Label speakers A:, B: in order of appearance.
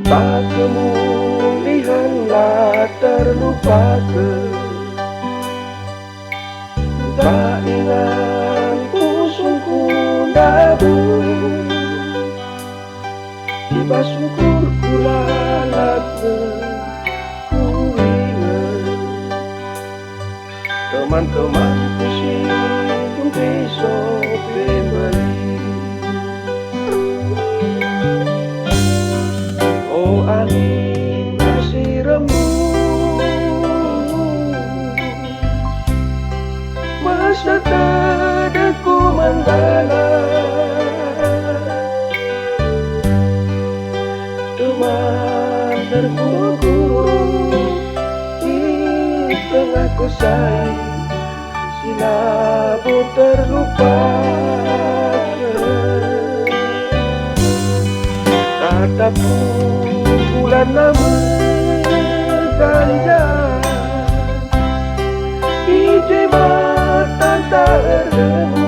A: Tak kemulihanlah terlupakan, tak ingat kusungku dabu. Tiba syukur kulalapnya ku ingat teman-teman pusing besok kembali. Oh angin masih remuk, masa tadaku mendalam. Teman terguru-guru di tengah kosai, silabu terlupakan. Tatapku bulan lama ganja, hijau mata tak terdengar.